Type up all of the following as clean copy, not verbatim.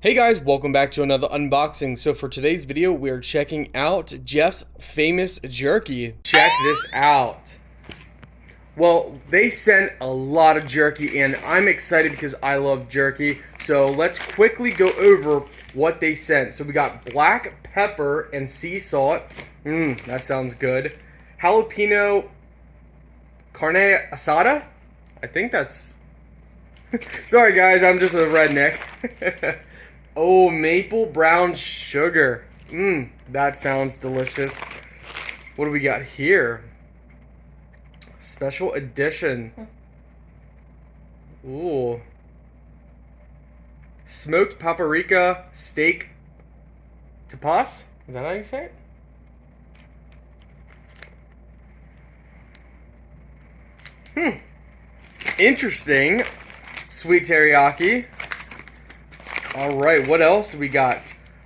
Hey guys, welcome back to another unboxing. So for today's video, we're checking out Jeff's famous jerky. Check this out. Well, they sent a lot of jerky and I'm excited because I love jerky. So let's quickly go over what they sent. So we got black pepper and sea salt. That sounds good. Jalapeno carne asada? I think that's... Sorry guys, I'm just a redneck. Oh, maple brown sugar. That sounds delicious. What do we got here? Special edition. Ooh. Smoked paprika steak tapas? Is that how you say it? Interesting. Sweet teriyaki. Alright, what else do we got?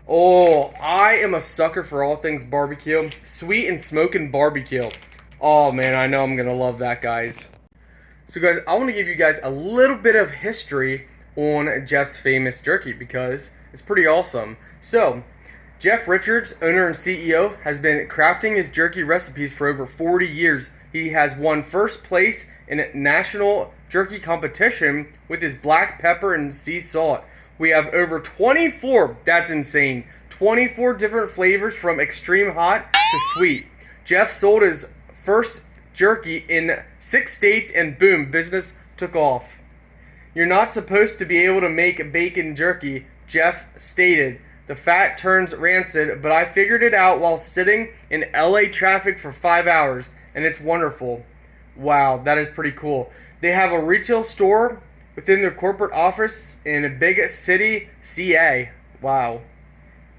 Oh, I am a sucker for all things barbecue. Sweet and smoking barbecue. Oh man, I know I'm gonna love that, guys. So guys, I want to give you guys a little bit of history on Jeff's famous jerky because it's pretty awesome. So, Jeff Richards, owner and CEO, has been crafting his jerky recipes for over 40 years. He has won first place in a national jerky competition with his black pepper and sea salt. We have over 24, that's insane, 24 different flavors from extreme hot to sweet. Jeff sold his first jerky in 6 states and boom, business took off. You're not supposed to be able to make bacon jerky, Jeff stated. The fat turns rancid, but I figured it out while sitting in LA traffic for 5 hours, and it's wonderful. Wow, that is pretty cool. They have a retail store within their corporate office in a big city, CA. Wow.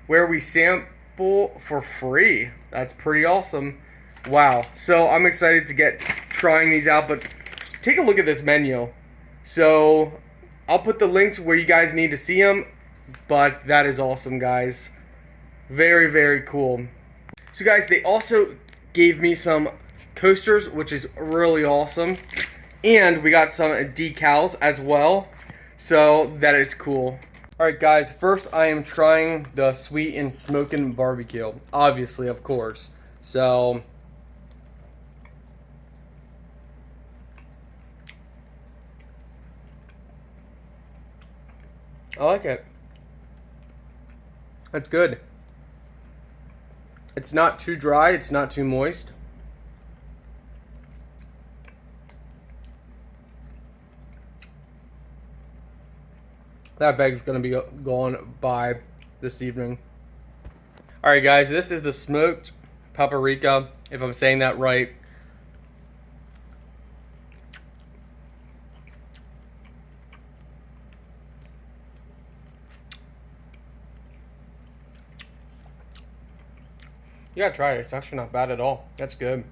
Where we sample for free. That's pretty awesome. Wow. So I'm excited to get trying these out, but take a look at this menu. So I'll put the links where you guys need to see them, but that is awesome, guys. Very, very cool. So guys, they also gave me some coasters, which is really awesome. And we got some decals as well. So that is cool. Alright guys, first I am trying the sweet and smoking barbecue. Obviously, of course. So I like it. It's good. It's not too dry, it's not too moist. That bag's gonna be gone by this evening. Alright guys, this is the smoked paprika, if I'm saying that right. You gotta try it, it's actually not bad at all. That's good.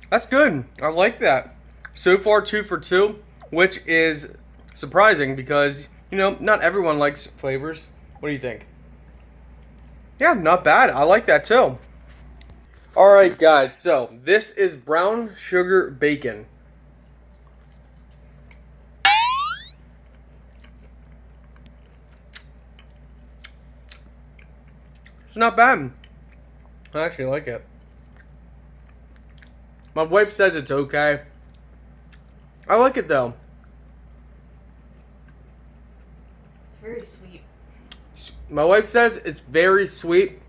That's good. I like that. So far, 2 for 2, which is surprising because, you know, not everyone likes flavors. What do you think? Yeah, not bad. I like that too. Alright guys, so this is brown sugar bacon. It's not bad. I actually like it. My wife says it's okay. I like it though. It's very sweet. My wife says it's very sweet,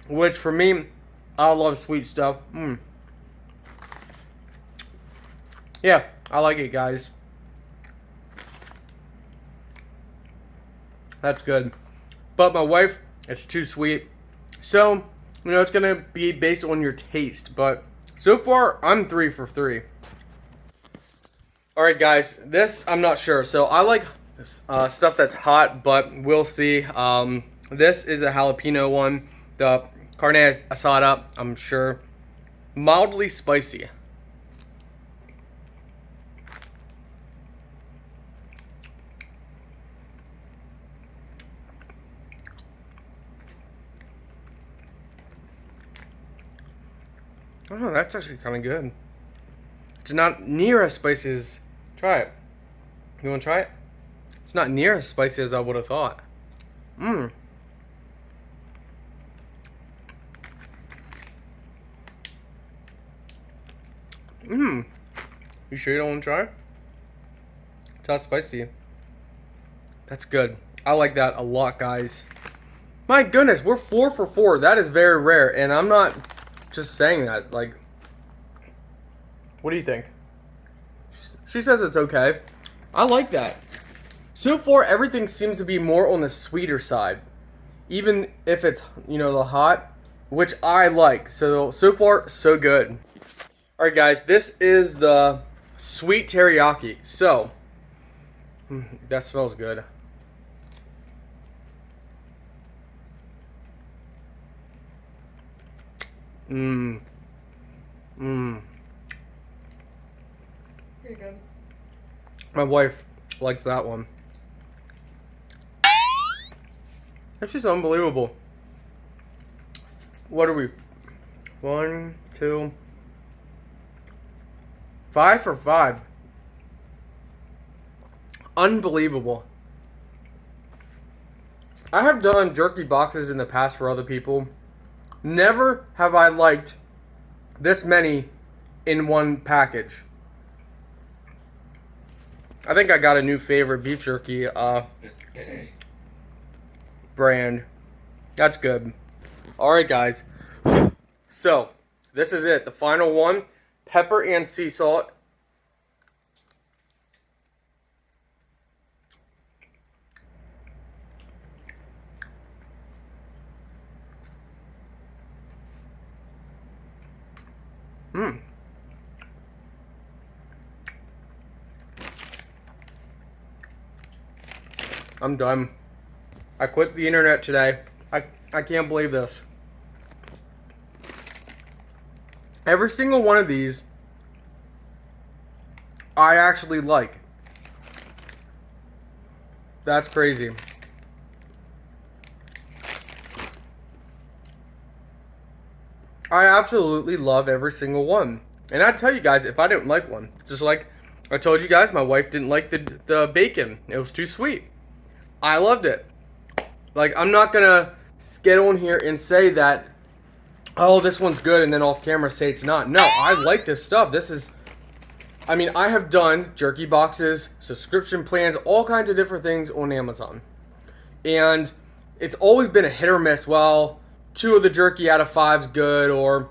which for me, I love sweet stuff. Yeah, I like it, guys. That's good. But my wife, it's too sweet. So, you know, it's gonna be based on your taste. But so far, I'm 3 for 3. Alright guys, this, I'm not sure. So I like stuff that's hot, but we'll see. This is the jalapeno one. The carne asada, I'm sure. Mildly spicy. I don't know, that's actually kind of good. It's not near as spicy as... Try it. You want to try it? It's not near as spicy as I would have thought. Mmm. Mmm. You sure you don't want to try it? It's not spicy. That's good. I like that a lot, guys. My goodness, we're 4 for 4. That is very rare, and I'm not just saying that. Like, what do you think? She says it's okay. I like that. So far, everything seems to be more on the sweeter side. Even if it's, you know, the hot, which I like. So far, so good. Alright, guys, this is the sweet teriyaki. So, that smells good. Mmm. Mmm. Pretty good. My wife likes that one. That's just unbelievable. What are we? 1, 2, 5 for 5. Unbelievable. I have done jerky boxes in the past for other people. Never have I liked this many in one package. I think I got a new favorite beef jerky brand. That's good. Alright, guys. So, this is it. The final one. Pepper and sea salt. Mmm. I'm done. I quit the internet today. I can't believe this. Every single one of these I actually like. That's crazy. I absolutely love every single one. And I tell you guys, if I didn't like one, just like I told you guys, my wife didn't like the bacon. It was too sweet. I loved it. Like, I'm not gonna get on here and say that, oh, this one's good, and then off camera say it's not. No, I like this stuff. This is, I mean, I have done jerky boxes, subscription plans, all kinds of different things on Amazon. And it's always been a hit or miss. Well, 2 of the jerky out of 5 is good, or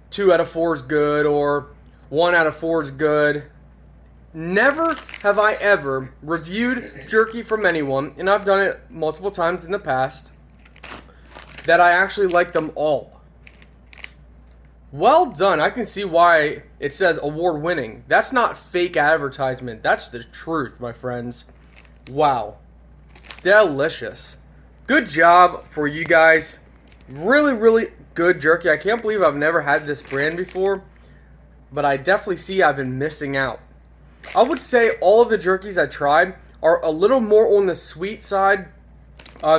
2 out of 4 is good, or 1 out of 4 is good. Never have I ever reviewed jerky from anyone, and I've done it multiple times in the past, that I actually like them all. Well done. I can see why it says award winning. That's not fake advertisement. That's the truth, my friends. Wow. Delicious. Good job for you guys. Really, really good jerky. I can't believe I've never had this brand before, but I definitely see I've been missing out. I would say all of the jerkies I tried are a little more on the sweet side.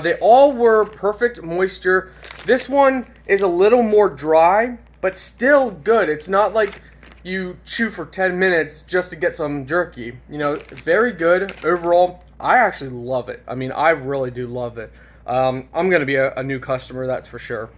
They all were perfect moisture. This one is a little more dry, but still good. It's not like you chew for 10 minutes just to get some jerky. You know, very good overall. I actually love it. I mean, I really do love it. I'm going to be a new customer, that's for sure.